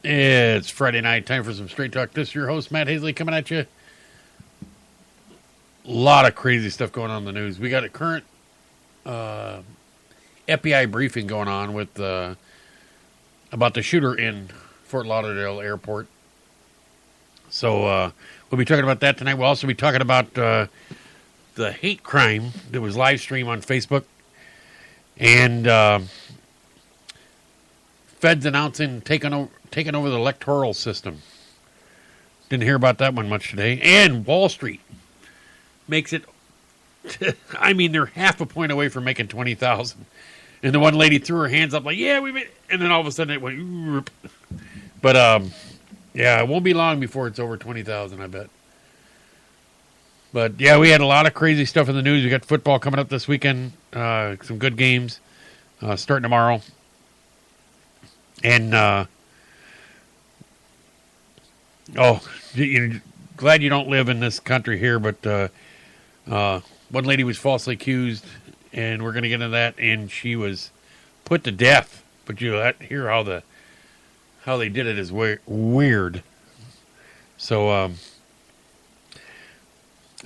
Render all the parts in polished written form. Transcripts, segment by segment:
It's Friday night, time for some Straight Talk. This is your host, Matt Hasley, coming at you. A lot of crazy stuff going on in the news. We got a current FBI briefing going on with about the shooter in Fort Lauderdale Airport. So we'll be talking about that tonight. We'll also be talking about the hate crime that was live streamed on Facebook. And Feds announcing taking over the electoral system. Didn't hear about that one much today. And Wall Street makes it, I mean, they're half a point away from making 20,000. And the one lady threw her hands up like, yeah, we made it. And then all of a sudden it went, but yeah, it won't be long before it's over 20,000, I bet. But yeah, we had a lot of crazy stuff in the news. We got football coming up this weekend, some good games starting tomorrow. And, glad you don't live in this country here, but one lady was falsely accused, and we're going to get into that, and she was put to death. But you hear how they did it is weird. So,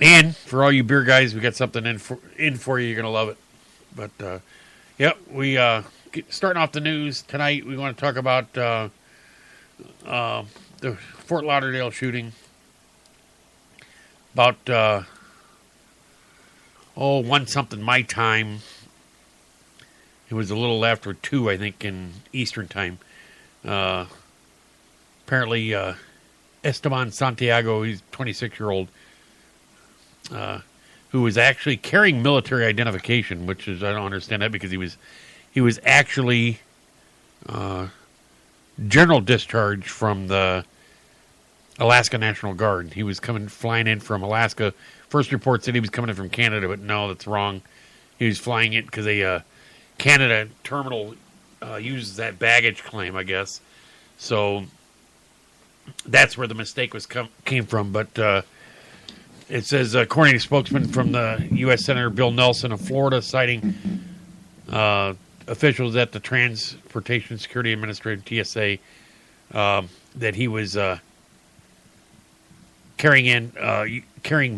and for all you beer guys, we got something in for you. You're going to love it. But, we starting off the news tonight, we want to talk about the Fort Lauderdale shooting. About, 1 something my time. It was a little after 2, I think, in Eastern time. Apparently, Esteban Santiago, he's a 26-year-old, who was actually carrying military identification, which is, I don't understand that, because he was actually general discharge from the Alaska National Guard. He was flying in from Alaska. First report said he was coming in from Canada, but no, that's wrong. He was flying in because a Canada terminal uses that baggage claim, I guess. So that's where the mistake came from. But it says, according to a spokesman from the U.S. Senator Bill Nelson of Florida, citing officials at the Transportation Security Administration, TSA, that he was carrying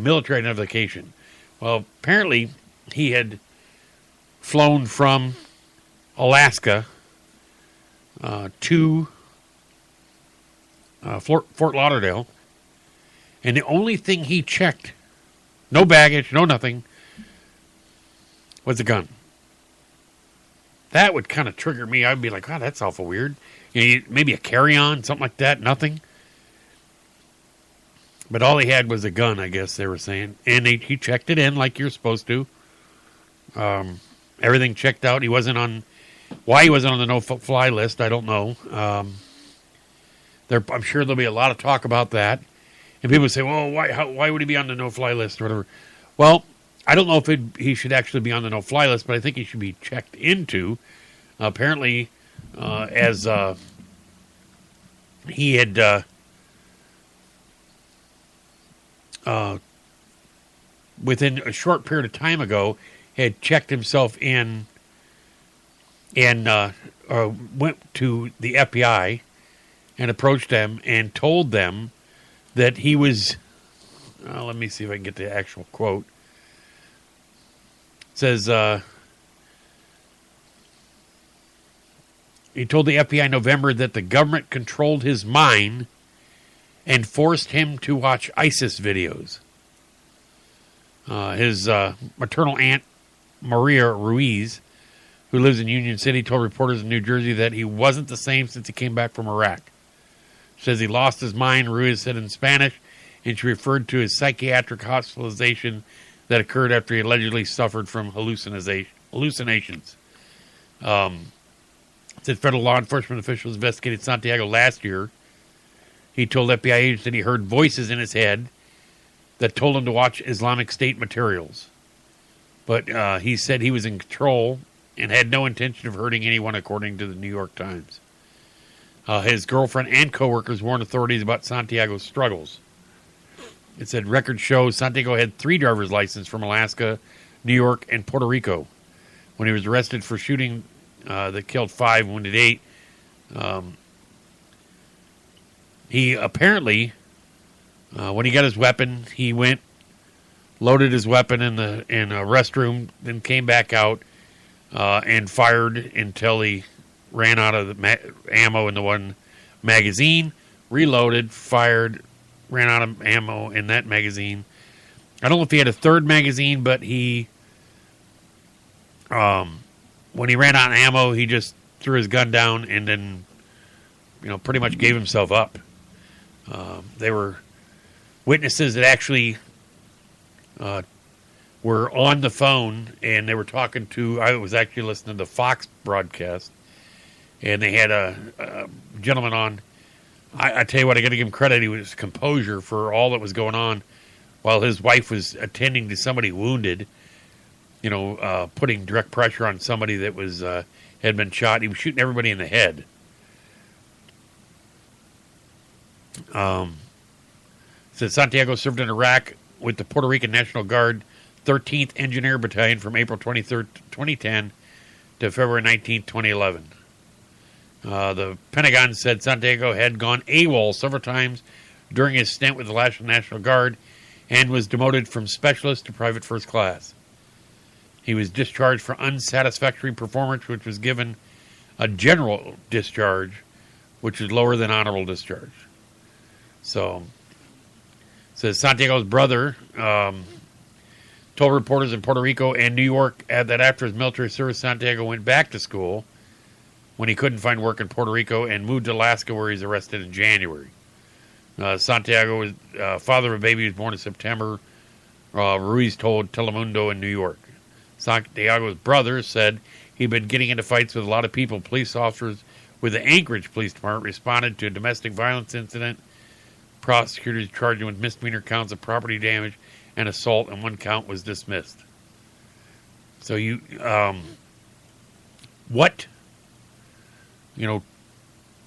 military identification. Well, apparently he had flown from Alaska to Fort Lauderdale, and the only thing he checked, no baggage, no nothing, was a gun. That would kind of trigger me. I'd be like, wow, that's awful weird. Maybe a carry-on, something like that, nothing. But all he had was a gun, I guess they were saying. And he checked it in like you're supposed to. Everything checked out. Why he wasn't on the no-fly list, I don't know. I'm sure there'll be a lot of talk about that. And people say, well, why would he be on the no-fly list or whatever? Well, I don't know if he should actually be on the no-fly list, but I think he should be checked into. Apparently, as he had within a short period of time ago, had checked himself in and went to the FBI and approached them and told them that he was, let me see if I can get the actual quote. It says, he told the FBI in November that the government controlled his mind and forced him to watch ISIS videos. His maternal aunt, Maria Ruiz, who lives in Union City, told reporters in New Jersey that he wasn't the same since he came back from Iraq. She says he lost his mind, Ruiz said in Spanish, and she referred to his psychiatric hospitalization that occurred after he allegedly suffered from hallucinations. Said federal law enforcement officials investigated Santiago last year. He told FBI agents that he heard voices in his head that told him to watch Islamic State materials. But he said he was in control and had no intention of hurting anyone, according to the New York Times. His girlfriend and coworkers warned authorities about Santiago's struggles. It said records show Santiago had 3 driver's licenses from Alaska, New York, and Puerto Rico. When he was arrested for shooting that killed 5, wounded 8, He apparently, when he got his weapon, he went, loaded his weapon in a restroom, then came back out and fired until he ran out of the ammo in the one magazine, reloaded, fired, ran out of ammo in that magazine. I don't know if he had a third magazine, but he, when he ran out of ammo, he just threw his gun down and then, pretty much gave himself up. They were witnesses that actually were on the phone, and they were talking to, I was actually listening to the Fox broadcast, and they had a gentleman on. I tell you what, I got to give him credit. He was composure for all that was going on while his wife was attending to somebody wounded, putting direct pressure on somebody that was had been shot. He was shooting everybody in the head. Said Santiago served in Iraq with the Puerto Rican National Guard 13th Engineer Battalion from April 23rd, 2010 to February 19th, 2011. The Pentagon said Santiago had gone AWOL several times during his stint with the National Guard and was demoted from specialist to private first class. He was discharged for unsatisfactory performance, which was given a general discharge, which is lower than honorable discharge. So, says Santiago's brother told reporters in Puerto Rico and New York that after his military service, Santiago went back to school when he couldn't find work in Puerto Rico and moved to Alaska, where he's arrested in January. Santiago was father of a baby who was born in September. Ruiz told Telemundo in New York. Santiago's brother said he'd been getting into fights with a lot of people. Police officers with the Anchorage Police Department responded to a domestic violence incident. Prosecutors charged him with misdemeanor counts of property damage and assault, and one count was dismissed. So what,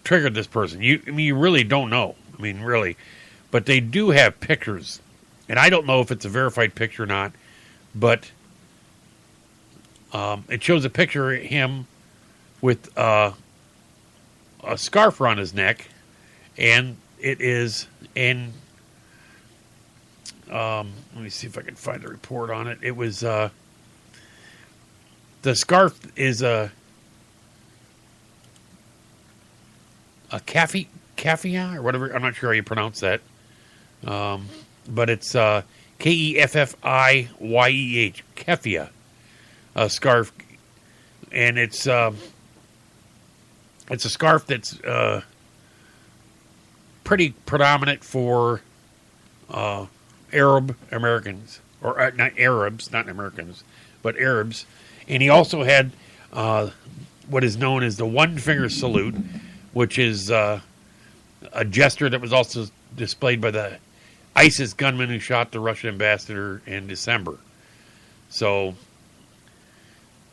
triggered this person? You really don't know. Really. But they do have pictures, and I don't know if it's a verified picture or not, but it shows a picture of him with a scarf around his neck, and it is in, let me see if I can find a report on it. It was, the scarf is a Keffiyeh or whatever. I'm not sure how you pronounce that. But it's Keffieyeh, Keffiyeh, scarf. And it's a scarf that's pretty predominant for Arab Americans, or not Arabs, not Americans, but Arabs. And he also had what is known as the one-finger salute, which is a gesture that was also displayed by the ISIS gunman who shot the Russian ambassador in December. So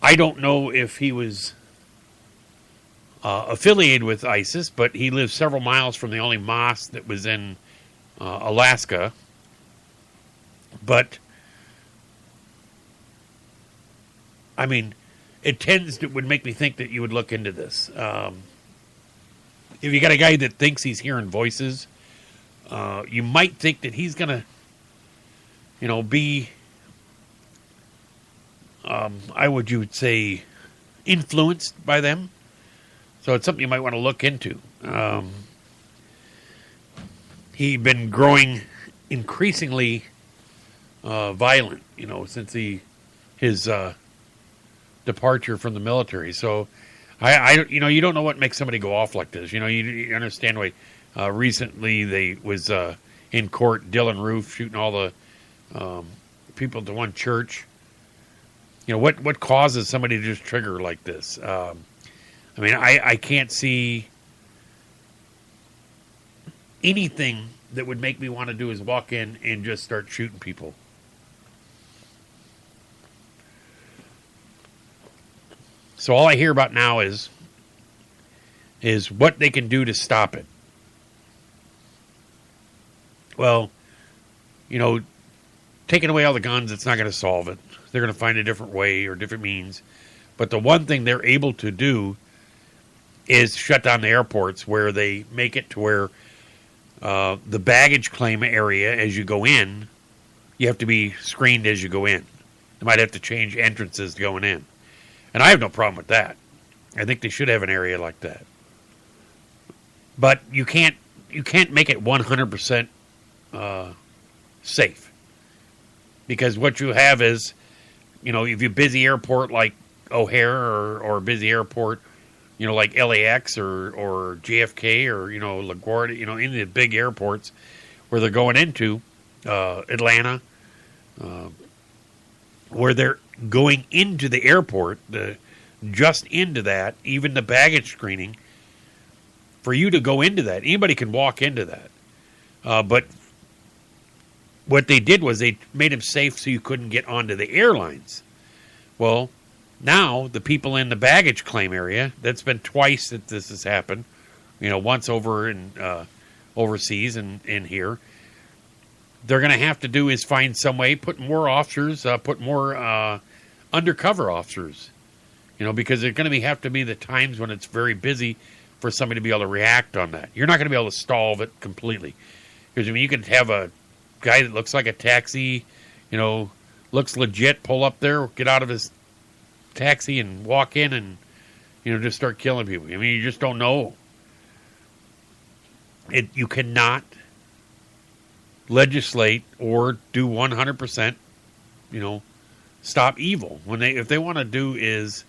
I don't know if he was affiliated with ISIS, but he lived several miles from the only mosque that was in Alaska. But it would make me think that you would look into this. If you got a guy that thinks he's hearing voices, you might think that he's going to, be, you would say, influenced by them. So it's something you might want to look into. He'd been growing increasingly violent, since his departure from the military. So you don't know what makes somebody go off like this. You understand why recently they was in court, Dylan Roof shooting all the people to one church. What causes somebody to just trigger like this? I can't see anything that would make me want to do is walk in and just start shooting people. So all I hear about now is what they can do to stop it. Well, taking away all the guns, it's not going to solve it. They're going to find a different way or different means. But the one thing they're able to do is shut down the airports, where they make it to where The baggage claim area, as you go in, you have to be screened as you go in. They might have to change entrances going in. And I have no problem with that. I think they should have an area like that. But you can't make it 100% safe. Because what you have is, if you're busy airport like O'Hare or a busy airport, like LAX or JFK or, LaGuardia, in the big airports where they're going into, Atlanta, where they're going into the airport, just into that, even the baggage screening, for you to go into that, anybody can walk into that. But what they did was they made them safe so you couldn't get onto the airlines. Well, now the people in the baggage claim area, that's been twice that this has happened, once over in overseas and in here, they're going to have to do is find some way, put more officers, put more undercover officers, because there's going to have to be the times when it's very busy for somebody to be able to react on that. You're not going to be able to stall it completely. Because, you can have a guy that looks like a taxi, looks legit, pull up there, get out of his taxi and walk in and, just start killing people. You just don't know. You cannot legislate or do 100%, stop evil. If they want to do is,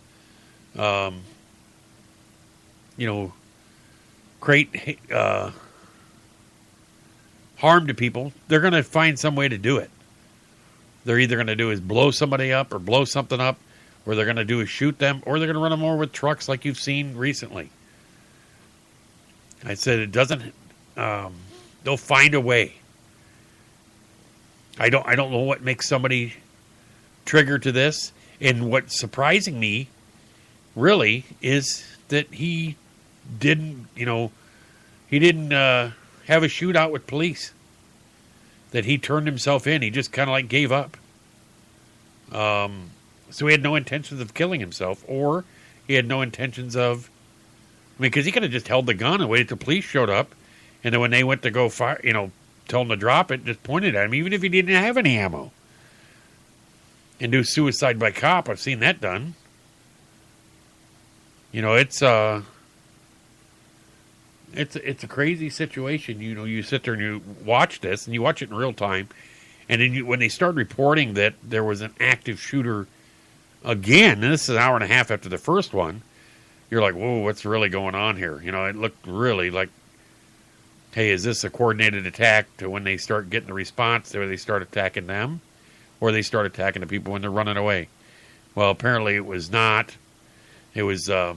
create harm to people, they're going to find some way to do it. They're either going to do is blow somebody up or blow something up, or they're going to do is shoot them, or they're going to run them over with trucks like you've seen recently. I said it doesn't. They'll find a way. I don't know what makes somebody trigger to this, and what's surprising me, really, is that he didn't have a shootout with police. That he turned himself in. He just kind of gave up. So he had no intentions of killing himself, or he had no intentions of. Because he could have just held the gun and waited till police showed up, and then when they went to go fire, tell him to drop it, just pointed at him, even if he didn't have any ammo. And do suicide by cop. I've seen that done. It's a crazy situation. You sit there and you watch this, and you watch it in real time, and then when they start reporting that there was an active shooter again, and this is an hour and a half after the first one, you're like, whoa, what's really going on here? It looked really like, hey, is this a coordinated attack to when they start getting the response, where they start attacking them, or they start attacking the people when they're running away? Well, apparently it was not. It was, could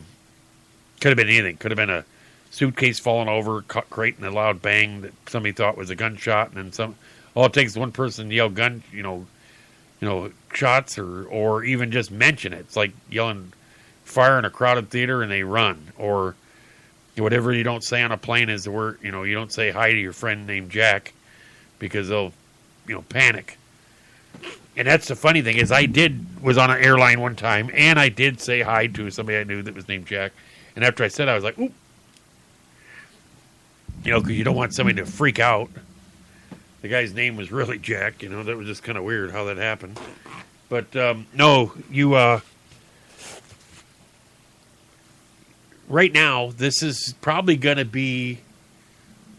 have been anything. Could have been a suitcase falling over, creating a loud bang that somebody thought was a gunshot, and then all it takes is one person to yell gun, shots, or even just mention it. It's like yelling fire in a crowded theater and they run, or whatever you don't say on a plane is the word. You don't say hi to your friend named Jack because they'll, panic. And that's the funny thing is was on an airline one time, and I did say hi to somebody I knew that was named Jack. And after I said, I was like, oop. Because you don't want somebody to freak out. The guy's name was really Jack. That was just kind of weird how that happened. But, no, right now, this is probably going to be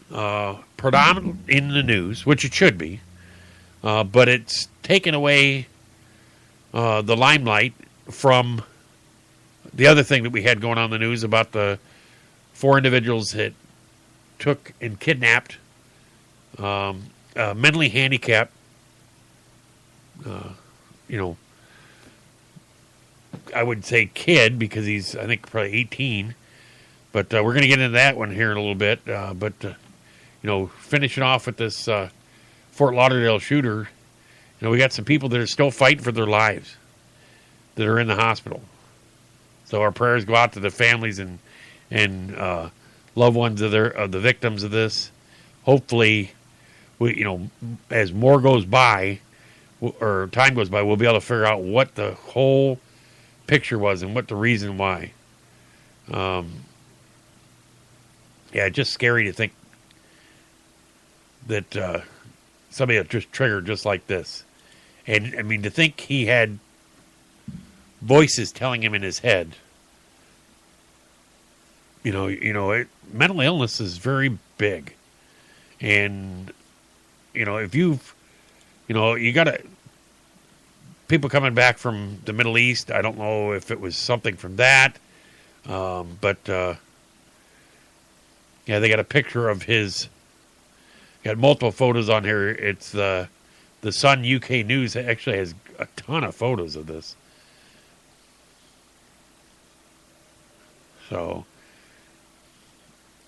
predominant in the news, which it should be. But it's taken away the limelight from the other thing that we had going on in the news about the 4 individuals that took and kidnapped mentally handicapped, I would say kid, because he's, I think, probably 18. But we're going to get into that one here in a little bit. But finishing off with this Fort Lauderdale shooter, we got some people that are still fighting for their lives that are in the hospital. So our prayers go out to the families and loved ones of the victims of this. Hopefully, as more goes by, or time goes by, we'll be able to figure out what the whole picture was and what the reason why. Yeah, it's just scary to think that somebody that just triggered just like this. And I mean, to think he had voices telling him in his head. Mental illness is very big, and if you've, you got to people coming back from the Middle East. I don't know if it was something from that, but yeah, they got a picture of his. Got multiple photos on here. It's the Sun UK News actually has a ton of photos of this. So,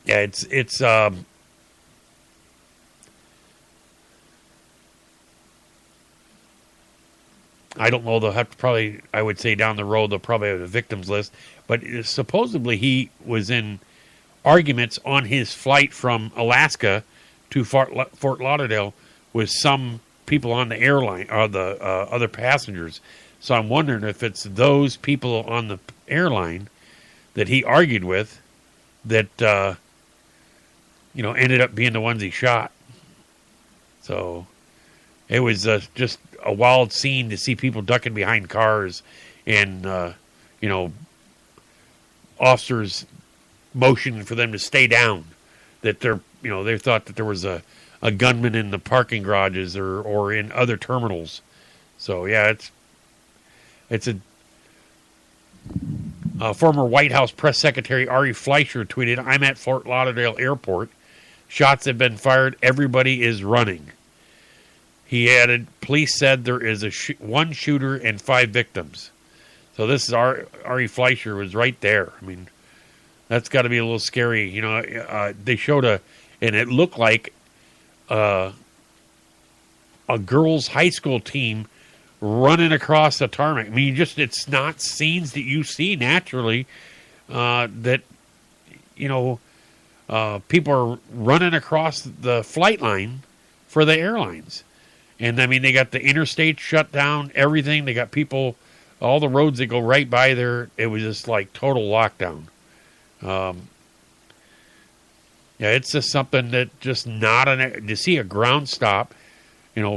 yeah, it's I don't know. They'll have to probably, I would say down the road, they'll probably have a victims list. But supposedly he was in arguments on his flight from Alaska to Fort Lauderdale with some people on the airline or the other passengers. So I'm wondering if it's those people on the airline that he argued with that, ended up being the ones he shot. So it was just a wild scene to see people ducking behind cars and, officers motioning for them to stay down. That they thought that there was a gunman in the parking garages or in other terminals. So yeah, it's a former White House press secretary Ari Fleischer tweeted, "I'm at Fort Lauderdale Airport. Shots have been fired. Everybody is running." He added, "Police said there is one shooter and 5 victims." So this is Ari Fleischer was right there. I mean, that's got to be a little scary. They showed and it looked like a girls' high school team running across the tarmac. I mean, it's not scenes that you see naturally that, people are running across the flight line for the airlines. And, I mean, they got the interstate shut down, everything. They got people, all the roads that go right by there. It was just like total lockdown. Yeah, it's just something that just to see a ground stop,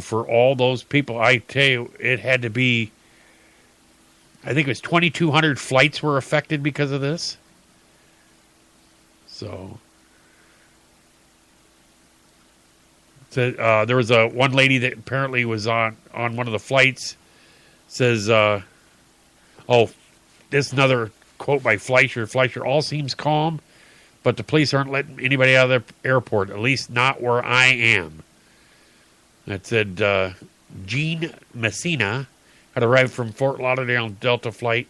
for all those people. I tell you, it had to be, I think it was 2,200 flights were affected because of this. So there was one lady that apparently was on one of the flights. Says, this is another quote by Fleischer. Fleischer, "All seems calm, but the police aren't letting anybody out of the airport, at least not where I am." That said, Gene Messina had arrived from Fort Lauderdale Delta flight,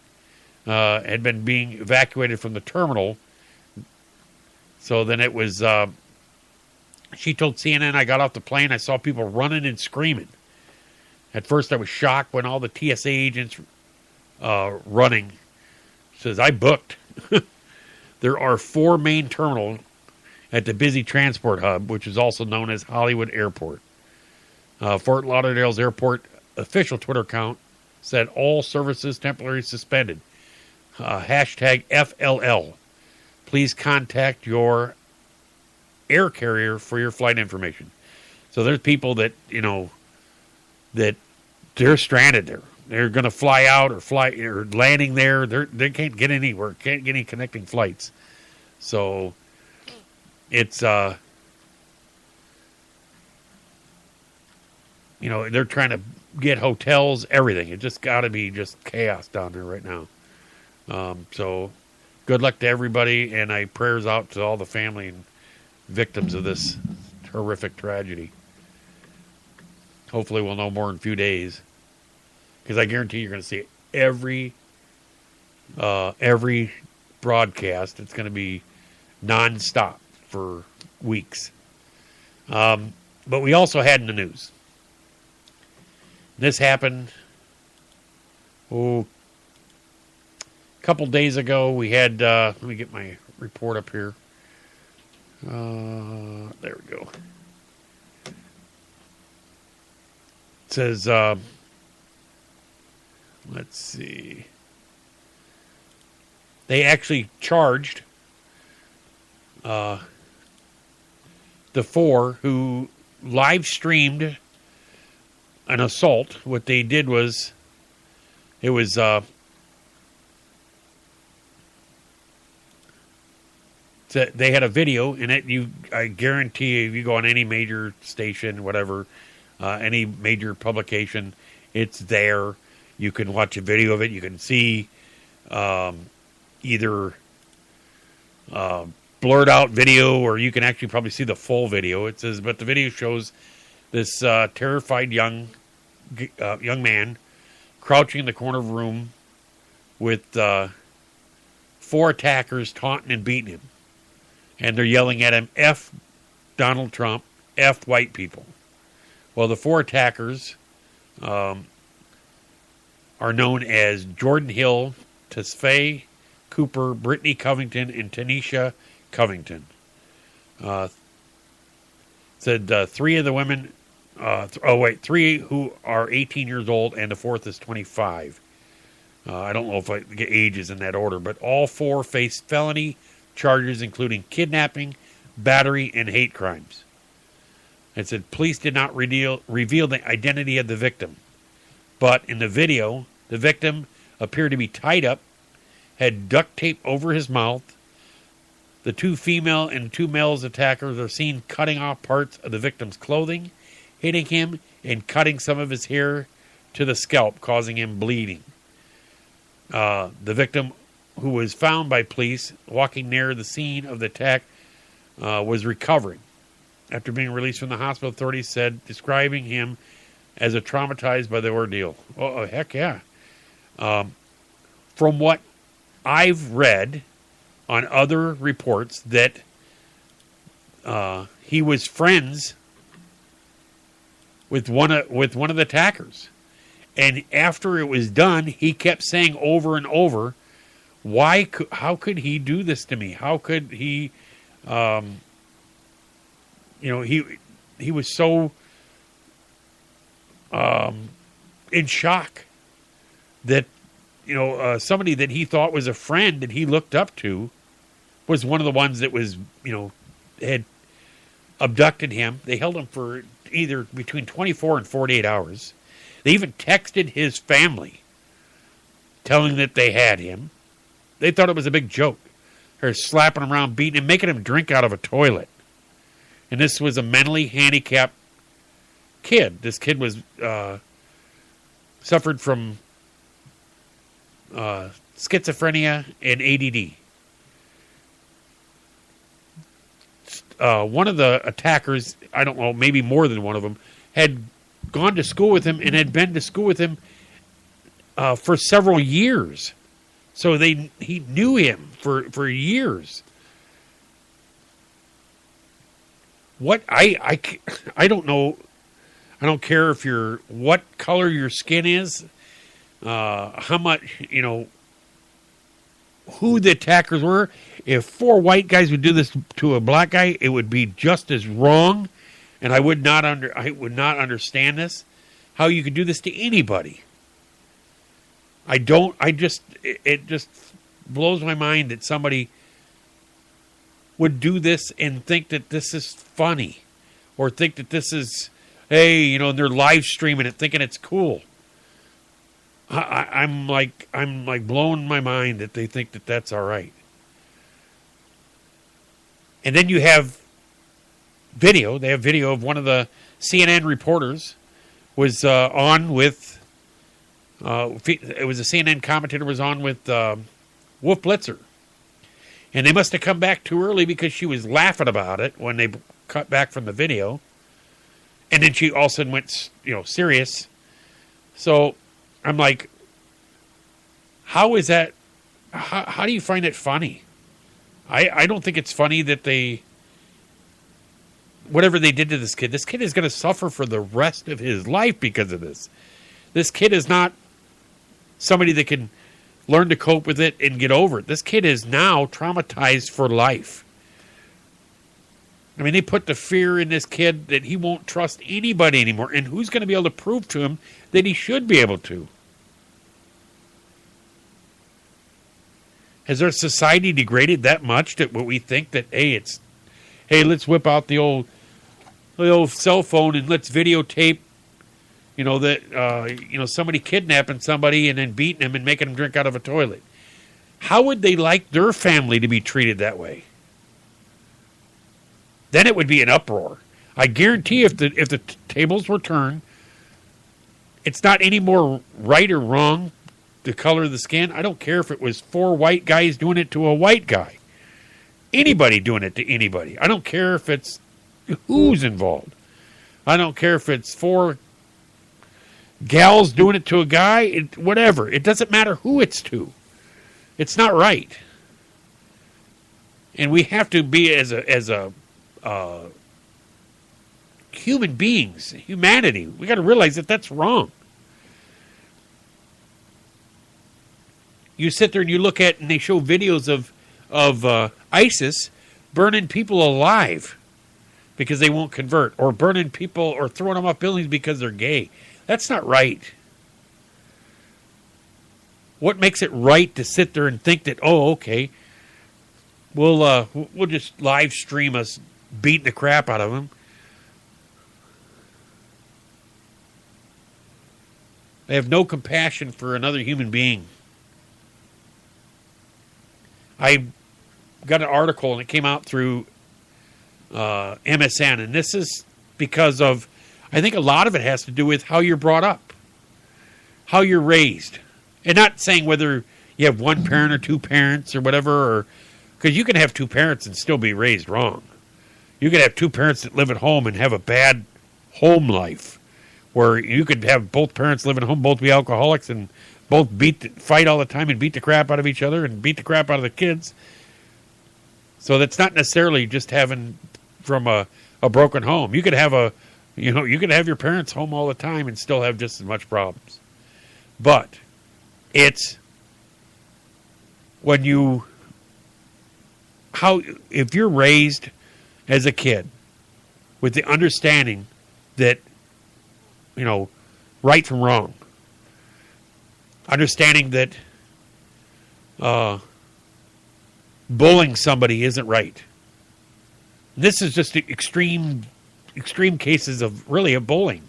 had been being evacuated from the terminal. So then it was, she told CNN, "I got off the plane, I saw people running and screaming. At first I was shocked when all the TSA agents running." Says, "I booked." There are 4 main terminals at the busy transport hub, which is also known as Hollywood Airport. Fort Lauderdale's airport official Twitter account said all services temporarily suspended. Hashtag FLL. Please contact your air carrier for your flight information. So there's people that, that they're stranded there. They're going to fly out or landing there. They can't get anywhere. Can't get any connecting flights. So it's they're trying to get hotels, everything. It just got to be just chaos down there right now. So good luck to everybody, and I prayers out to all the family and victims of this horrific tragedy. Hopefully we'll know more in a few days. Because I guarantee you're going to see every broadcast. It's going to be nonstop for weeks. But we also had in the news. This happened a couple days ago. We had, let me get my report up here. There we go. It says, let's see. They actually charged the 4 who live streamed an assault. What they did was, it was they had a video in it. I guarantee you, if you go on any major station, whatever, any major publication, it's there. You can watch a video of it. You can see either blurred out video, or you can actually probably see the full video. It says, but the video shows this terrified young man crouching in the corner of a room with 4 attackers taunting and beating him. And they're yelling at him, F Donald Trump, F white people. Well, the 4 attackers are known as Jordan Hill, Tesfaye Cooper, Brittany Covington, and Tanisha Covington. Said 3 of the women, 3 who are 18 years old, and the 4th is 25. I don't know if I get ages in that order, but all 4 faced felony charges, including kidnapping, battery, and hate crimes. It said police did not reveal the identity of the victim, but in the video, the victim appeared to be tied up, had duct tape over his mouth. The 2 female and 2 male attackers are seen cutting off parts of the victim's clothing, hitting him, and cutting some of his hair to the scalp, causing him bleeding. The victim, who was found by police walking near the scene of the attack, was recovering. After being released from the hospital, authorities said, describing him as a traumatized by the ordeal. Oh, heck yeah. From what I've read on other reports, that he was friends with one of the attackers. And after it was done, he kept saying over and over, how could he do this to me? How could he, he was so in shock that, somebody that he thought was a friend that he looked up to was one of the ones that was, had abducted him. They held him for either between 24 and 48 hours. They even texted his family telling that they had him. They thought it was a big joke. They're slapping him around, beating him, making him drink out of a toilet. And this was a mentally handicapped kid. This kid was suffered from schizophrenia and ADD. One of the attackers, I don't know, maybe more than one of them, had gone to school with him and had been to school with him for several years. So he knew him for years. What I don't know. I don't care if what color your skin is, how much, who the attackers were. If 4 white guys would do this to a black guy, it would be just as wrong. And I would not understand this. How you could do this to anybody. It just blows my mind that somebody would do this and think that this is funny, or think that this is, hey, and they're live streaming it, thinking it's cool. I'm like blowing my mind that they think that that's all right. And then you have video. They have video of one of the CNN reporters was on with. It was a CNN commentator was on with Wolf Blitzer. And they must have come back too early because she was laughing about it when they cut back from the video. And then she all of a sudden went, serious. So I'm like, how is that? How do you find it funny? I don't think it's funny that whatever they did to this kid is going to suffer for the rest of his life because of this. This kid is not somebody that can learn to cope with it and get over it. This kid is now traumatized for life. I mean, they put the fear in this kid that he won't trust anybody anymore. And who's going to be able to prove to him that he should be able to? Has our society degraded that much that we think that, hey, let's whip out the old cell phone and let's videotape, somebody kidnapping somebody and then beating them and making them drink out of a toilet. How would they like their family to be treated that way? Then it would be an uproar. I guarantee if the tables were turned, it's not any more right or wrong the color of the skin. I don't care if it was 4 white guys doing it to a white guy. Anybody doing it to anybody. I don't care if it's who's involved. I don't care if it's 4 gals doing it to a guy. Whatever. It doesn't matter who it's to. It's not right. And we have to be as a human beings, humanity. We got to realize that that's wrong. You sit there and you look at, and they show videos of ISIS burning people alive because they won't convert, or burning people or throwing them off buildings because they're gay. That's not right. What makes it right to sit there and think that, oh, okay, we'll just live stream us beating the crap out of them? They have no compassion for another human being. I got an article, and it came out through MSN, and this is because of, I think a lot of it has to do with how you're brought up, how you're raised. And not saying whether you have one parent or 2 parents or whatever, or because you can have 2 parents and still be raised wrong. You could have 2 parents that live at home and have a bad home life, where you could have both parents live at home, both be alcoholics, and both fight all the time and beat the crap out of each other and beat the crap out of the kids. So that's not necessarily just having from a broken home. You could have you could have your parents home all the time and still have just as much problems. But it's when if you're raised as a kid with the understanding that, right from wrong, understanding that bullying somebody isn't right. This is just extreme cases of bullying.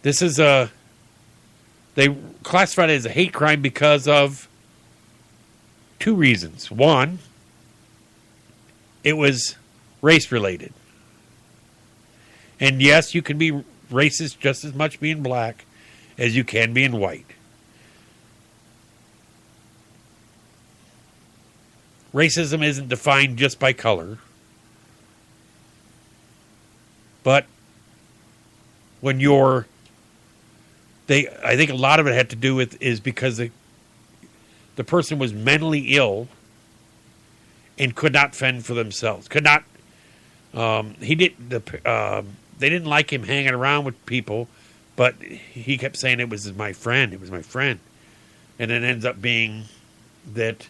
This is they classified it as a hate crime because of 2 reasons. One, it was race related. And yes, you can be racist just as much being black as you can being white. Racism isn't defined just by color. But when I think a lot of it had to do with is because the person was mentally ill and could not fend for themselves. Could not. They didn't like him hanging around with people, but he kept saying it was my friend. It was my friend, and it ends up being that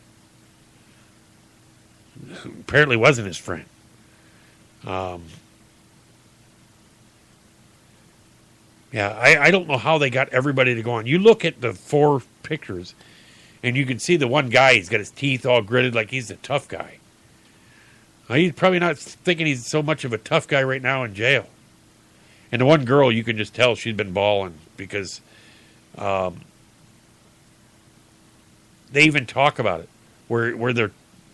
apparently wasn't his friend. I don't know how they got everybody to go on. You look at the 4 pictures, and you can see the one guy, he's got his teeth all gritted like he's a tough guy. He's probably not thinking he's so much of a tough guy right now in jail. And the one girl, you can just tell she's been bawling because they even talk about it, where they're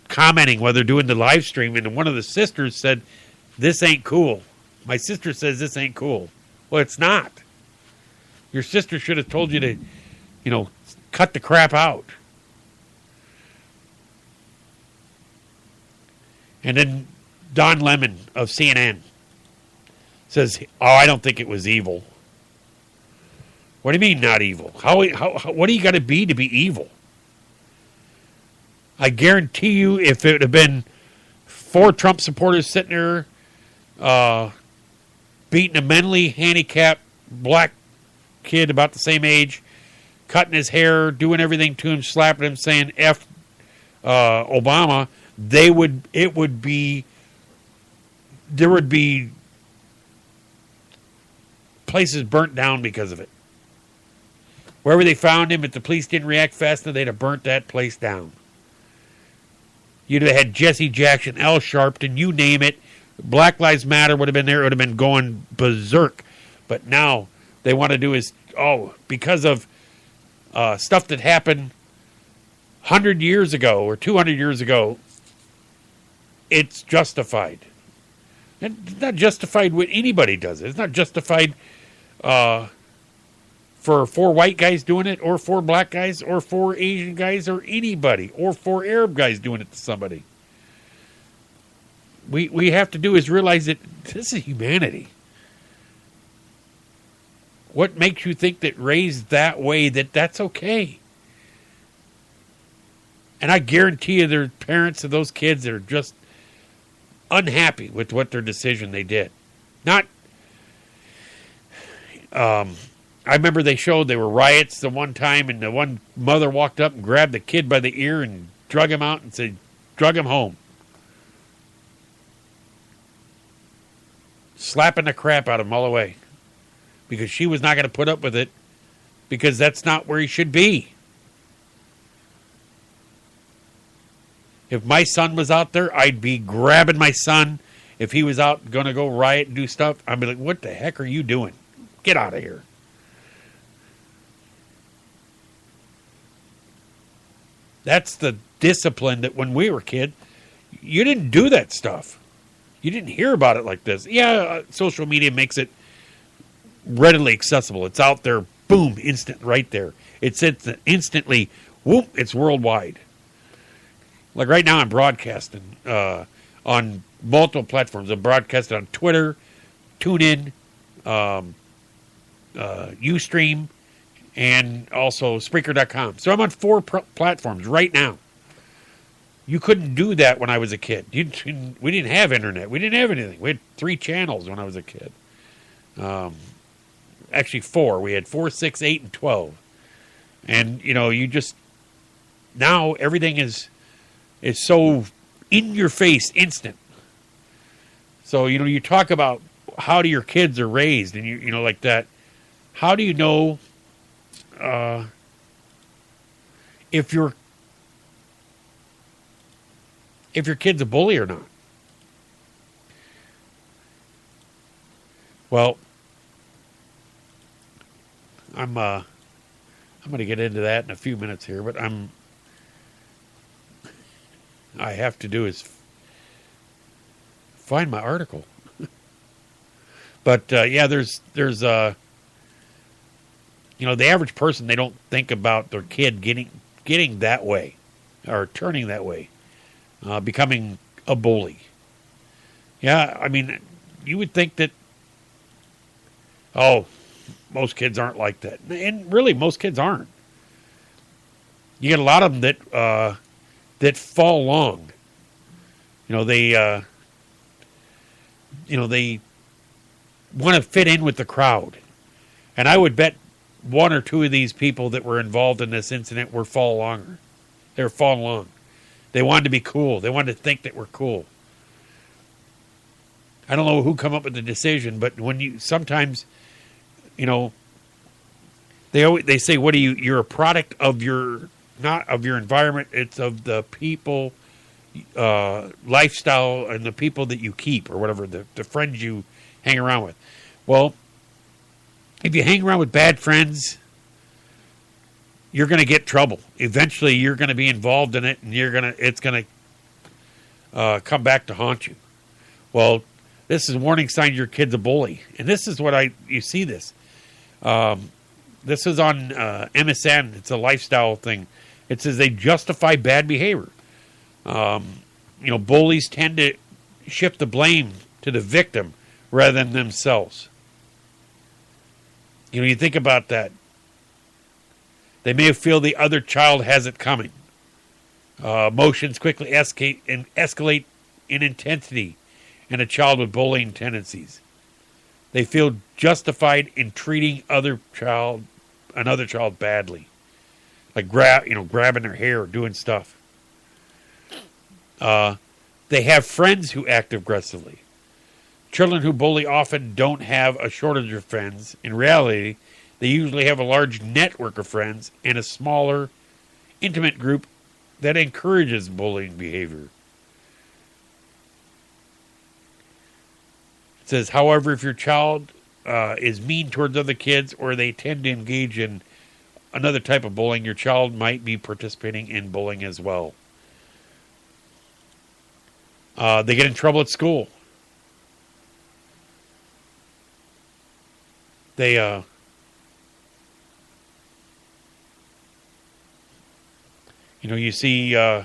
commenting while they're doing the live stream, and one of the sisters said, "This ain't cool." My sister says this ain't cool. Well, it's not. Your sister should have told you to, cut the crap out. And then Don Lemon of CNN says, "Oh, I don't think it was evil." What do you mean not evil? How what do you got to be evil? I guarantee you, if it had been 4 Trump supporters sitting there beating a mentally handicapped black kid about the same age, cutting his hair, doing everything to him, slapping him, saying F Obama, there would be places burnt down because of it. Wherever they found him, if the police didn't react fast enough, they'd have burnt that place down. You'd have had Jesse Jackson, Al Sharpton, you name it, Black Lives Matter would have been there. It would have been going berserk. But now they want to do is, because of stuff that happened 100 years ago or 200 years ago, it's justified. It's not justified when anybody does it. It's not justified for 4 white guys doing it, or 4 black guys, or 4 Asian guys, or anybody, or 4 Arab guys doing it to somebody. We have to do is realize that this is humanity. What makes you think that raised that way that's okay? And I guarantee you there are parents of those kids that are just unhappy with what their decision they did. Not, I remember they showed there were riots the one time, and the one mother walked up and grabbed the kid by the ear and drug him out and said, drug him home. Slapping the crap out of him all the way. Because she was not going to put up with it, because that's not where he should be. If my son was out there, I'd be grabbing my son. If he was out going to go riot and do stuff, I'd be like, what the heck are you doing? Get out of here. That's the discipline that when we were kids, you didn't do that stuff. You didn't hear about it like this. Yeah, social media makes it readily accessible. It's out there, boom, instant, right there. It's instantly, whoop, it's worldwide. Like right now I'm broadcasting on multiple platforms. I'm broadcasting on Twitter, TuneIn, Ustream, and also Spreaker.com. So I'm on 4 platforms right now. You couldn't do that when I was a kid. We didn't have internet. We didn't have anything. We had 3 channels when I was a kid. Actually 4. We had 4, 6, 8, and 12. And, you just... Now everything is so in your face, instant. So, you talk about how do your kids are raised, and you like that. How do you know if your kid's a bully or not? Well, I'm going to get into that in a few minutes here, but I have to do is find my article. But yeah, there's the average person, they don't think about their kid getting that way or turning that way, becoming a bully. Yeah, I mean, you would think that most kids aren't like that, and really most kids aren't. You get a lot of them that fall long. They want to fit in with the crowd. And I would bet 1 or 2 of these people that were involved in this incident were fall longer. They were falling long. They wanted to be cool. They wanted to think that we're cool. I don't know who come up with the decision, but when you sometimes, they say, what are you? You're a product of not of your environment. It's of the people, lifestyle, and the people that you keep, or whatever, the friends you hang around with. Well, if you hang around with bad friends, you're going to get trouble. Eventually, you're going to be involved in it, and it's going to come back to haunt you. Well, this is a warning sign your kid's a bully, and this is what you see this. This is on MSN. It's a lifestyle thing. It says they justify bad behavior. Bullies tend to shift the blame to the victim rather than themselves. You think about that. They may feel the other child has it coming. Emotions quickly escalate in intensity in a child with bullying tendencies. They feel justified in treating another child badly. Like grabbing their hair or doing stuff. They have friends who act aggressively. Children who bully often don't have a shortage of friends. In reality, they usually have a large network of friends and a smaller, intimate group that encourages bullying behavior. says, however, if your child is mean towards other kids or they tend to engage in another type of bullying, your child might be participating in bullying as well. They get in trouble at school. They you see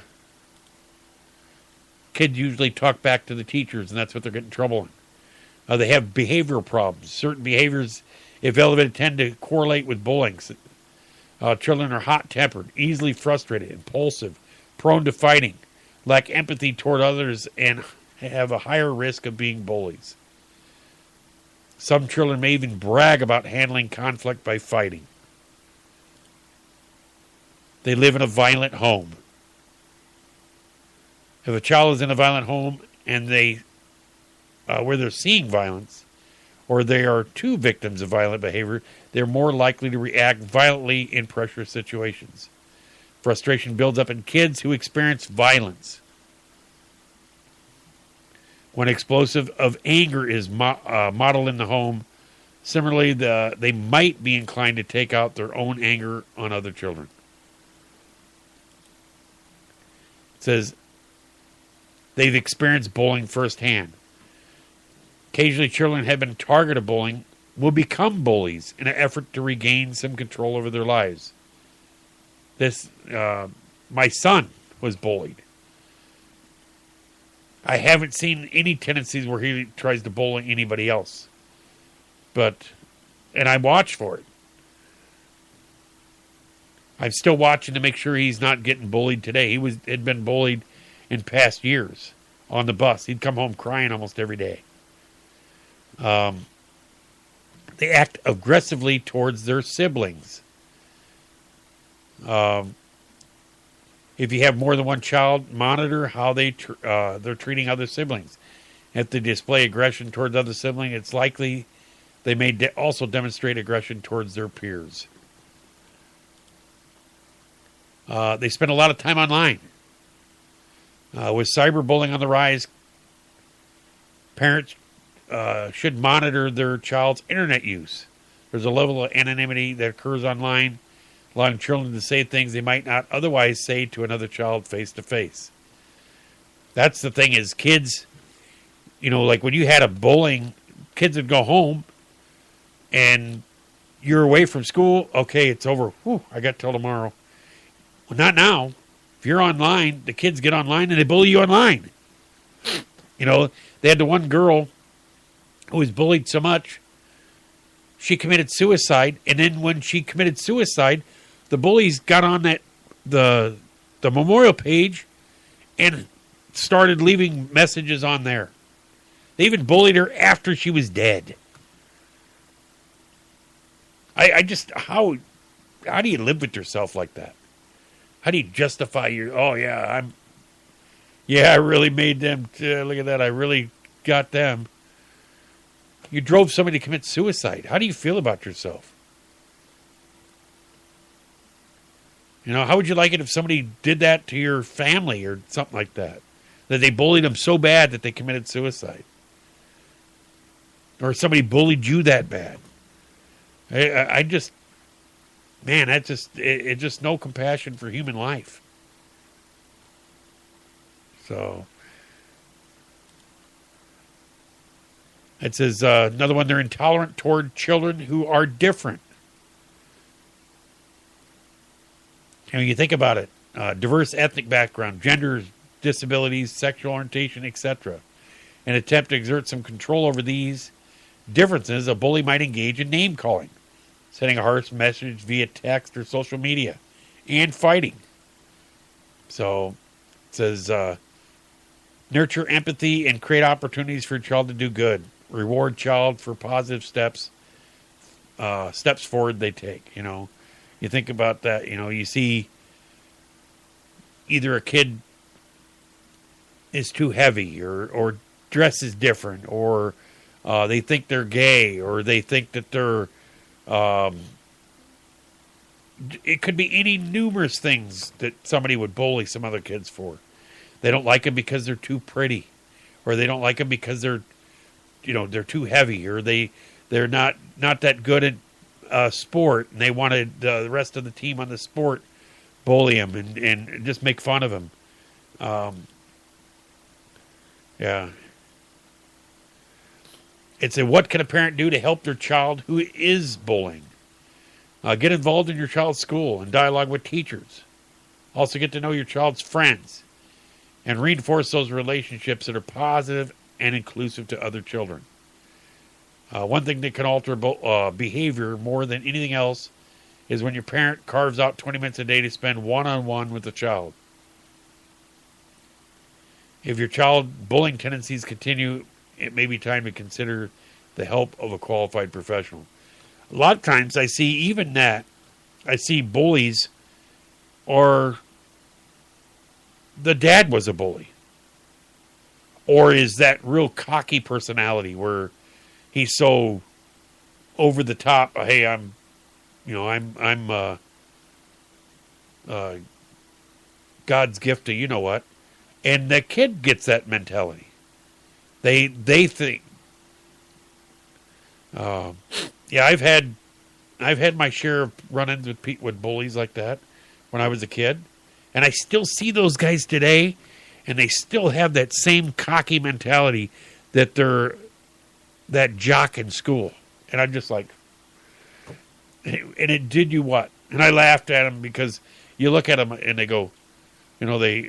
kids usually talk back to the teachers, and that's what they're getting in trouble in. They have behavioral problems. Certain behaviors, if elevated, tend to correlate with bullying. Children are hot-tempered, easily frustrated, impulsive, prone to fighting, lack empathy toward others, and have a higher risk of being bullies. Some children may even brag about handling conflict by fighting. They live in a violent home. If a child is in a violent home and where they're seeing violence, or they are two victims of violent behavior, they're more likely to react violently in pressure situations. Frustration builds up in kids who experience violence. When explosive of anger is modeled in the home, similarly, they might be inclined to take out their own anger on other children. It says they've experienced bullying firsthand. Occasionally, children have been a target of bullying will become bullies in an effort to regain some control over their lives. My son was bullied. I haven't seen any tendencies where he tries to bully anybody else. And I watch for it. I'm still watching to make sure he's not getting bullied today. Had been bullied in past years on the bus. He'd come home crying almost every day. They act aggressively towards their siblings. If you have more than one child, monitor how they're treating other siblings. If they display aggression towards other siblings, it's likely they may also demonstrate aggression towards their peers. They spend a lot of time online. With cyberbullying on the rise, parents should monitor their child's internet use. There's a level of anonymity that occurs online, allowing children to say things they might not otherwise say to another child face to face. That's the thing is kids, like when you had a bullying, kids would go home and you're away from school. Okay, it's over. Whew, I got till tomorrow. Well, not now. If you're online, the kids get online and they bully you online. They had the one girl who was bullied so much, she committed suicide. And then when she committed suicide, the bullies got on the memorial page and started leaving messages on there. They even bullied her after she was dead. I just, how do you live with yourself like that? How do you justify I really made them, look at that, I really got them. You drove somebody to commit suicide. How do you feel about yourself? How would you like it if somebody did that to your family or something like that? That they bullied them so bad that they committed suicide. Or somebody bullied you that bad. It's just no compassion for human life. So, it says, another one, they're intolerant toward children who are different. You think about it, diverse ethnic background, gender, disabilities, sexual orientation, etc. In an attempt to exert some control over these differences, a bully might engage in name-calling, sending a harsh message via text or social media, and fighting. So, it says, nurture empathy and create opportunities for a child to do good. Reward child for positive steps forward they take. You think about that. You see either a kid is too heavy or dresses different, or they think they're gay, or they think that they're it could be any numerous things that somebody would bully some other kids for. They don't like them because they're too pretty, or they don't like them because they're they're too heavy, or they're not that good at sport, and they wanted the rest of the team on the sport bully him and just make fun of him. Yeah. It's what can a parent do to help their child who is bullying? Get involved in your child's school and dialogue with teachers. Also get to know your child's friends and reinforce those relationships that are positive and inclusive to other children. One thing that can alter behavior more than anything else is when your parent carves out 20 minutes a day to spend one-on-one with the child. If your child bullying tendencies continue, it may be time to consider the help of a qualified professional. A lot of times I see even that. I see bullies, or the dad was a bully. Or is that real cocky personality where he's so over the top, hey, I'm God's gift to you know what. And the kid gets that mentality. They think, I've had my share of run-ins with bullies like that when I was a kid, and I still see those guys today, and they still have that same cocky mentality that they're that jock in school, and I'm just like, and it did you what? And I laughed at them because you look at them and they go, they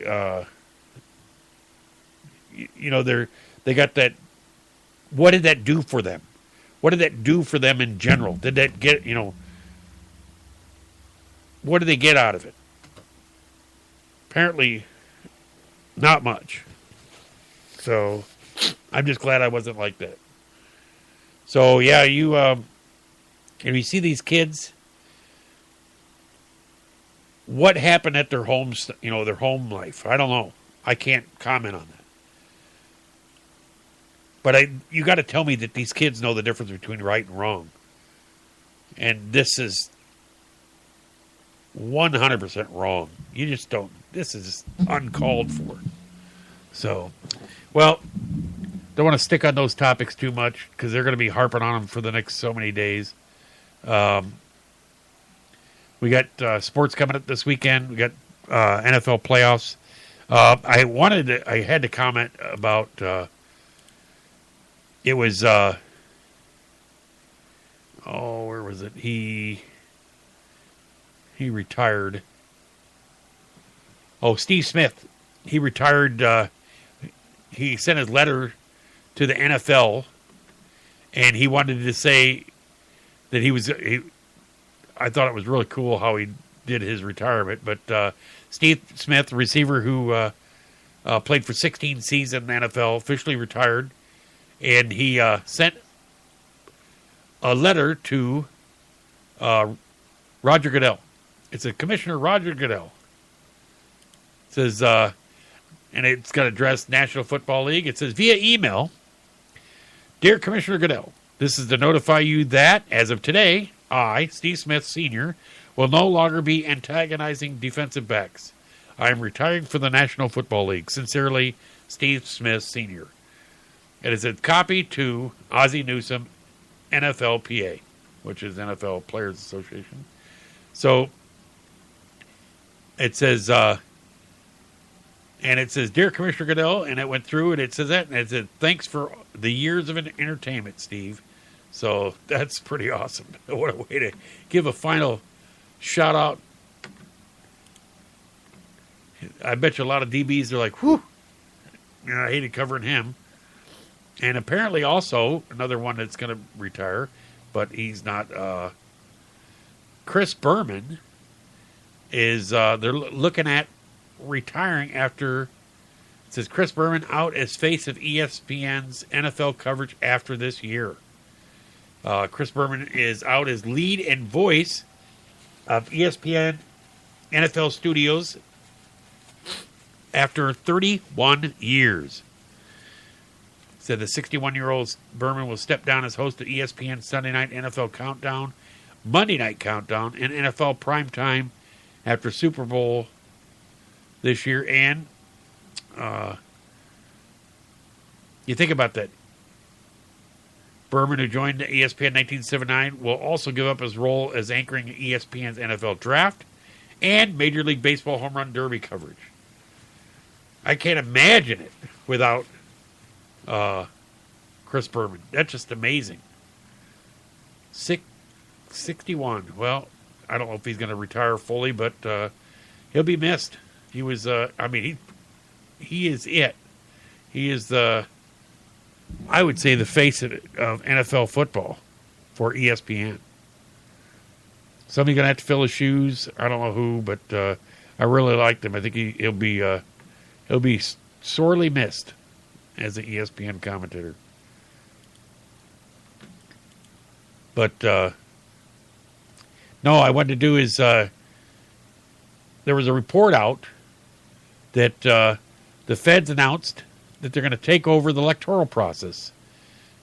got that. What did that do for them? What did that do for them in general? Did that get, what did they get out of it? Apparently, not much. So, I'm just glad I wasn't like that. So, yeah, if you see these kids, what happened at their homes, their home life? I don't know. I can't comment on that. But you got to tell me that these kids know the difference between right and wrong. And this is 100% wrong. You just don't. This is uncalled for. So, well, don't want to stick on those topics too much because they're going to be harping on them for the next so many days. We got sports coming up this weekend. We got NFL playoffs. I had to comment about. It was, where was it? He retired. Oh, Steve Smith. He retired. He sent his letter to the NFL, and he wanted to say that I thought it was really cool how he did his retirement. But Steve Smith, the receiver who played for 16 seasons in the NFL, officially retired. And he sent a letter to Roger Goodell. It's a Commissioner Roger Goodell. It says, and it's got addressed National Football League. It says, via email, Dear Commissioner Goodell, this is to notify you that, as of today, I, Steve Smith Sr., will no longer be antagonizing defensive backs. I am retiring from the National Football League. Sincerely, Steve Smith Sr. It is a copy to Ozzie Newsome, NFLPA, which is NFL Players Association. So it says, Dear Commissioner Goodell, and it went through and it says that, and it said, thanks for the years of entertainment, Steve. So that's pretty awesome. What a way to give a final shout out. I bet you a lot of DBs are like, whew, I hated covering him. And apparently also, another one that's going to retire, but he's not. Chris Berman is, they're looking at retiring after, it says Chris Berman out as face of ESPN's NFL coverage after this year. Chris Berman is out as lead and voice of ESPN NFL Studios after 31 years. Said the 61-year-old Berman will step down as host of ESPN Sunday Night NFL Countdown, Monday Night Countdown, and NFL Primetime after Super Bowl this year. And you think about that. Berman, who joined ESPN in 1979, will also give up his role as anchoring ESPN's NFL Draft and Major League Baseball Home Run Derby coverage. I can't imagine it without Chris Berman. That's just amazing. 61. Well, I don't know if he's going to retire fully, but he'll be missed. He was, he is it. He is I would say, the face of NFL football for ESPN. Somebody's going to have to fill his shoes. I don't know who, but I really liked him. I think he'll be sorely missed as an ESPN commentator. But no, I wanted to do is there was a report out that the feds announced that they're going to take over the electoral process.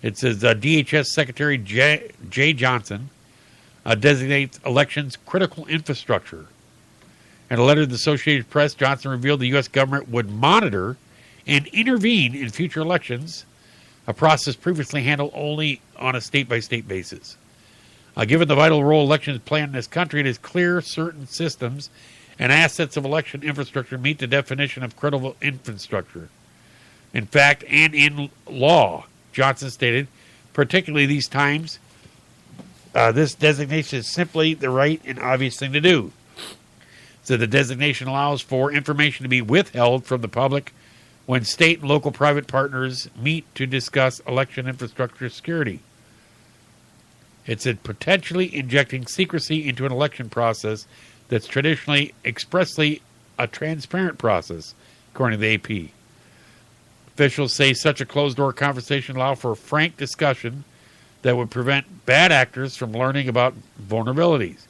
It says DHS Secretary Jay Johnson designates elections critical infrastructure. In a letter to the Associated Press, Johnson revealed the U.S. government would monitor and intervene in future elections, a process previously handled only on a state-by-state basis. Given the vital role elections play in this country, it is clear certain systems and assets of election infrastructure meet the definition of critical infrastructure. In fact, and in law, Johnson stated, particularly these times, this designation is simply the right and obvious thing to do. So the designation allows for information to be withheld from the public when state and local private partners meet to discuss election infrastructure security. It said potentially injecting secrecy into an election process that's traditionally expressly a transparent process, according to the AP. Officials say such a closed-door conversation allow for frank discussion that would prevent bad actors from learning about vulnerabilities.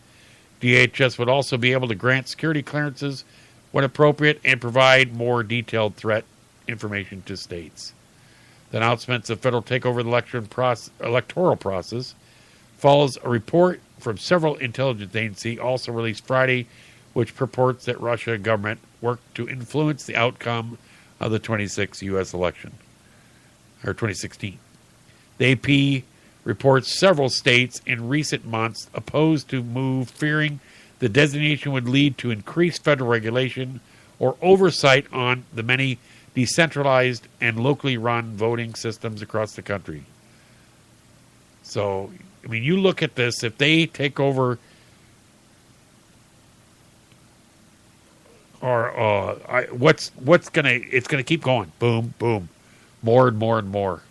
DHS would also be able to grant security clearances when appropriate and provide more detailed threat information to states. The announcements of federal takeover of the electoral process follows a report from several intelligence agencies also released Friday, which purports that Russia government worked to influence the outcome of the 2016 U.S. election, or 2016. The AP reports several states in recent months opposed to move, fearing the designation would lead to increased federal regulation or oversight on the many decentralized and locally run voting systems across the country. So, I mean, you look at this, if they take over, or it's gonna keep going, boom, boom, more and more and more.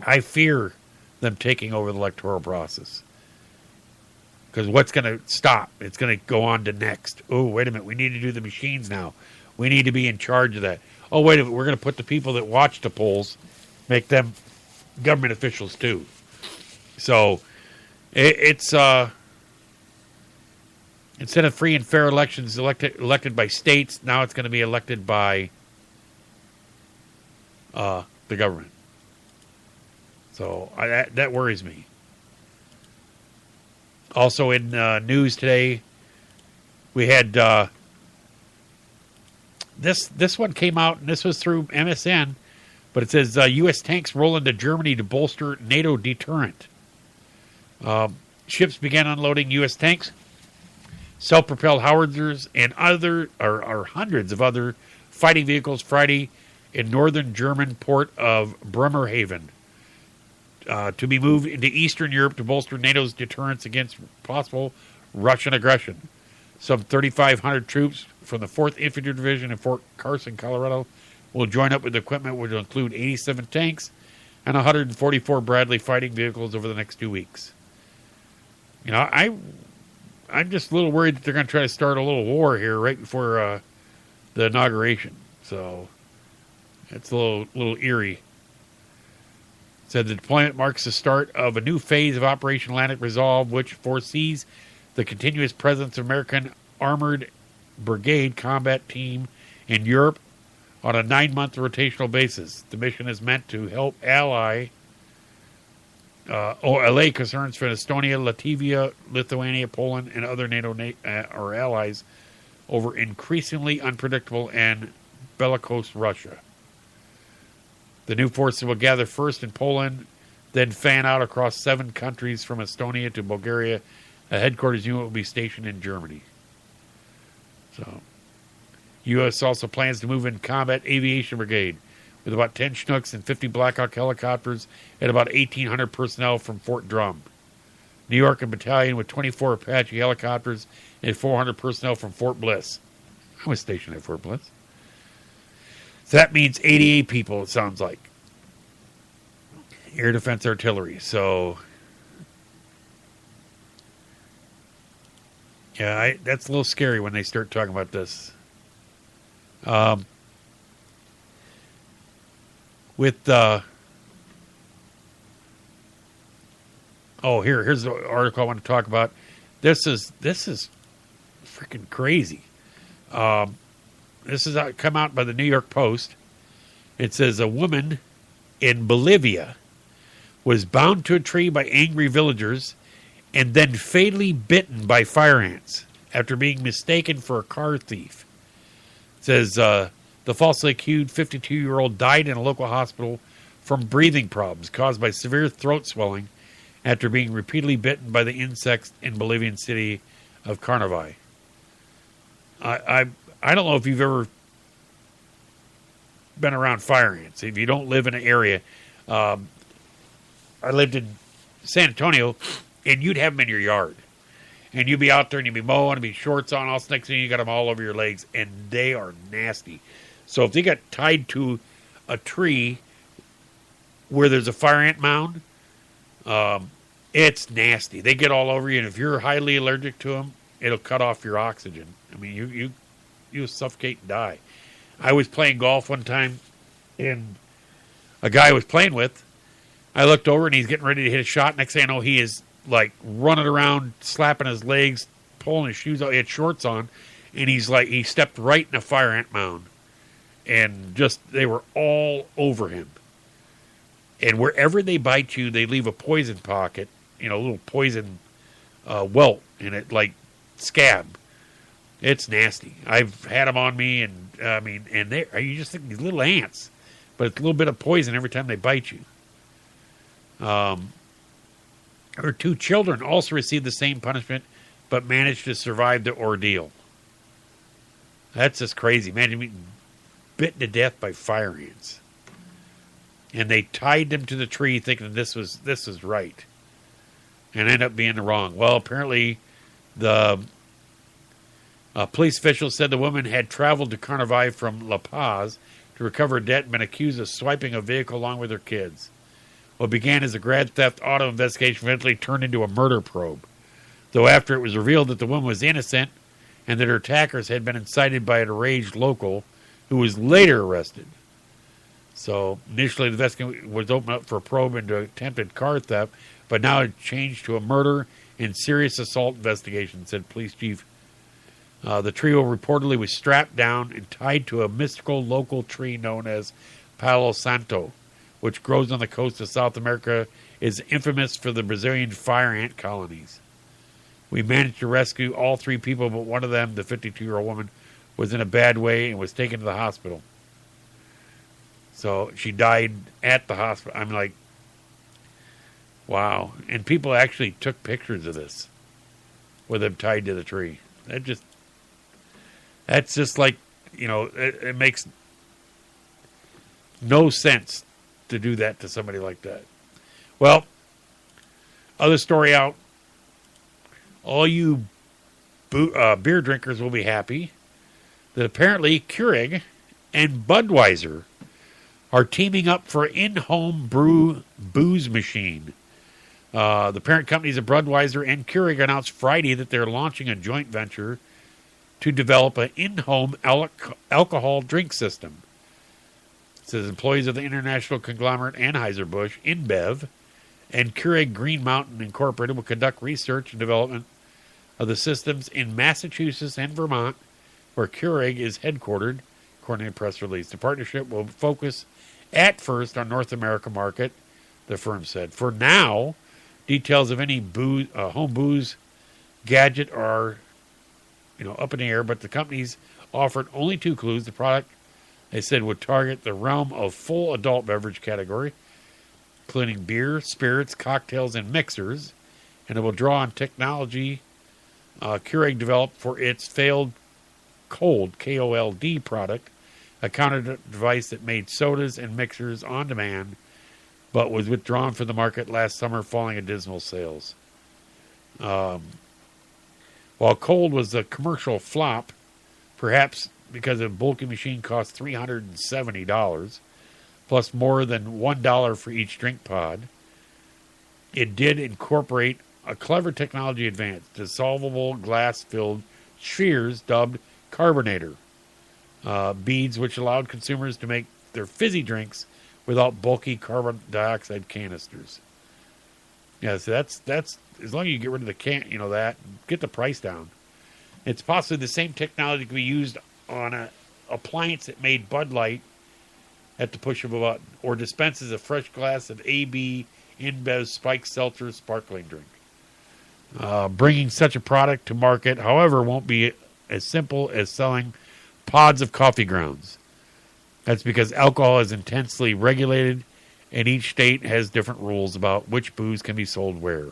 I fear them taking over the electoral process. Because what's going to stop? It's going to go on to next. Oh, wait a minute. We need to do the machines now. We need to be in charge of that. Oh, wait a minute. We're going to put the people that watch the polls, make them government officials too. So it's instead of free and fair elections elected by states, now it's going to be elected by the government. So that worries me. Also in news today, we had this one came out, and this was through MSN, but it says U.S. tanks roll into Germany to bolster NATO deterrent. Ships began unloading U.S. tanks, self-propelled howitzers, and hundreds of other fighting vehicles Friday in northern German port of Bremerhaven. To be moved into Eastern Europe to bolster NATO's deterrence against possible Russian aggression. Some 3,500 troops from the 4th Infantry Division in Fort Carson, Colorado, will join up with equipment which will include 87 tanks and 144 Bradley fighting vehicles over the next 2 weeks. You know, I'm just a little worried that they're going to try to start a little war here right before the inauguration. So it's a little eerie. Said the deployment marks the start of a new phase of Operation Atlantic Resolve, which foresees the continuous presence of American Armored Brigade combat team in Europe on a 9-month rotational basis. The mission is meant to help allay concerns for Estonia, Latvia, Lithuania, Poland, and other NATO or allies over increasingly unpredictable and bellicose Russia. The new forces will gather first in Poland then fan out across 7 countries from Estonia to Bulgaria. A headquarters unit will be stationed in Germany. So, U.S. also plans to move in combat aviation brigade with about 10 Chinooks and 50 Black Hawk helicopters and about 1,800 personnel from Fort Drum. New York, a battalion with 24 Apache helicopters and 400 personnel from Fort Bliss. I was stationed at Fort Bliss. So that means 88 people, it sounds like. Air Defense Artillery. So, yeah, that's a little scary when they start talking about this. Here's the article I want to talk about. This is freaking crazy. This is come out by the New York Post. It says a woman in Bolivia was bound to a tree by angry villagers and then fatally bitten by fire ants after being mistaken for a car thief. It says the falsely accused 52-year-old died in a local hospital from breathing problems caused by severe throat swelling after being repeatedly bitten by the insects in Bolivian city of Carnaval. I don't know if you've ever been around fire ants. If you don't live in an area, I lived in San Antonio, and you'd have them in your yard. And you'd be out there, and you'd be mowing, and be shorts on, all next thing you got them all over your legs, and they are nasty. So if they got tied to a tree where there's a fire ant mound, it's nasty. They get all over you, and if you're highly allergic to them, it'll cut off your oxygen. I mean, you suffocate and die. I was playing golf one time, and a guy I was playing with, I looked over, and he's getting ready to hit a shot. Next thing I know, he is, like, running around, slapping his legs, pulling his shoes out. He had shorts on, and he stepped right in a fire ant mound. And they were all over him. And wherever they bite you, they leave a poison pocket, a little poison welt in it, like scab. It's nasty. I've had them on me, and you just think these little ants, but it's a little bit of poison every time they bite you. Her 2 children also received the same punishment, but managed to survive the ordeal. That's just crazy. Imagine being bitten to death by fire ants. And they tied them to the tree thinking this was right. And ended up being wrong. Well, apparently the police officials said the woman had traveled to Carnaval from La Paz to recover a debt and been accused of swiping a vehicle along with her kids. What began as a grand theft auto investigation eventually turned into a murder probe. Though after it was revealed that the woman was innocent and that her attackers had been incited by an enraged local who was later arrested. So initially the investigation was opened up for a probe into attempted car theft, but now it changed to a murder and serious assault investigation, said police chief. The trio reportedly was strapped down and tied to a mystical local tree known as Palo Santo, which grows on the coast of South America, is infamous for the Brazilian fire ant colonies. We managed to rescue all 3 people, but one of them, the 52-year-old woman, was in a bad way and was taken to the hospital. So she died at the hospital. I'm like, wow. And people actually took pictures of this with them tied to the tree. That's just like, it makes no sense to do that to somebody like that. Well, other story out. All you beer drinkers will be happy that apparently Keurig and Budweiser are teaming up for an in-home brew booze machine. The parent companies of Budweiser and Keurig announced Friday that they're launching a joint venture to develop an in-home alcohol drink system. It says employees of the international conglomerate Anheuser-Busch, InBev, and Keurig Green Mountain Incorporated will conduct research and development of the systems in Massachusetts and Vermont, where Keurig is headquartered, according to a press release. The partnership will focus at first on North America market, the firm said. For now, details of any home booze gadget are up in the air, but the companies offered only 2 clues. The product, they said, would target the realm of full adult beverage category. including beer, spirits, cocktails, and mixers, and it will draw on technology Keurig developed for its failed Cold, K-O-L-D product, a counter device that made sodas and mixers on demand, but was withdrawn from the market last summer following a dismal sales. While Cold was a commercial flop, perhaps because a bulky machine cost $370, plus more than $1 for each drink pod, it did incorporate a clever technology advance, dissolvable glass-filled spheres dubbed carbonator beads, which allowed consumers to make their fizzy drinks without bulky carbon dioxide canisters. Yeah, so that's as long as you get rid of the that, get the price down. It's possibly the same technology could be used on an appliance that made Bud Light at the push of a button, or dispenses a fresh glass of AB InBev Spiked Seltzer sparkling drink. Bringing such a product to market, however, won't be as simple as selling pods of coffee grounds. That's because alcohol is intensely regulated, and each state has different rules about which booze can be sold where.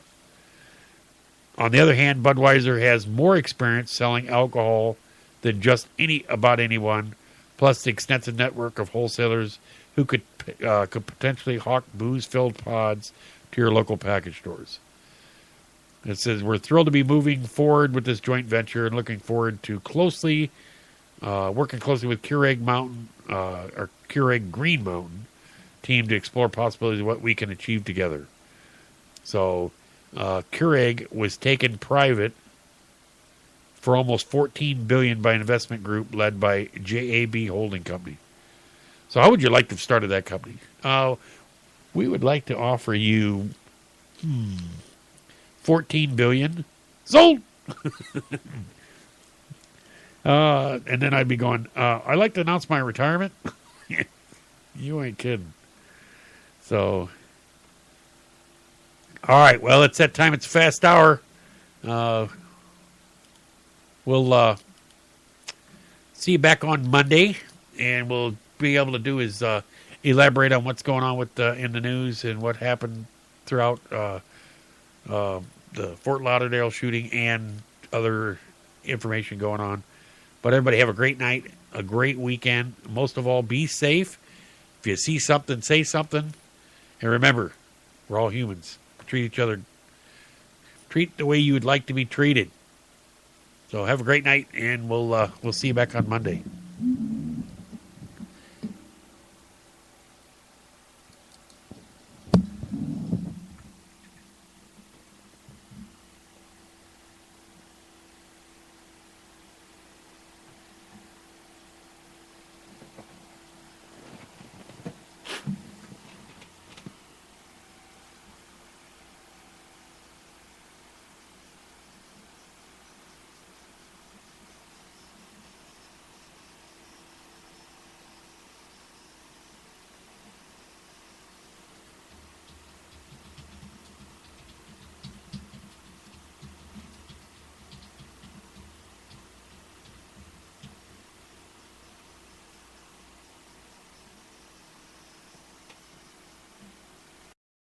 On the other hand, Budweiser has more experience selling alcohol than just about anyone, plus the extensive network of wholesalers who could potentially hawk booze-filled pods to your local package stores. It says, we're thrilled to be moving forward with this joint venture and looking forward to working closely with Keurig Green Mountain team to explore possibilities of what we can achieve together. So, Keurig was taken private for almost $14 billion by an investment group led by JAB Holding Company. So how would you like to have started that company? We would like to offer you $14 billion. Sold! And then I'd be going, I'd like to announce my retirement. You ain't kidding. So, all right. Well, it's that time. It's a fast hour. We'll see you back on Monday, and we'll be able to do is elaborate on what's going on with in the news and what happened throughout the Fort Lauderdale shooting and other information going on. But everybody have a great night, a great weekend. Most of all, be safe. If you see something, say something. And remember, we're all humans. Treat each other. Treat the way you would like to be treated. So have a great night, and we'll see you back on Monday.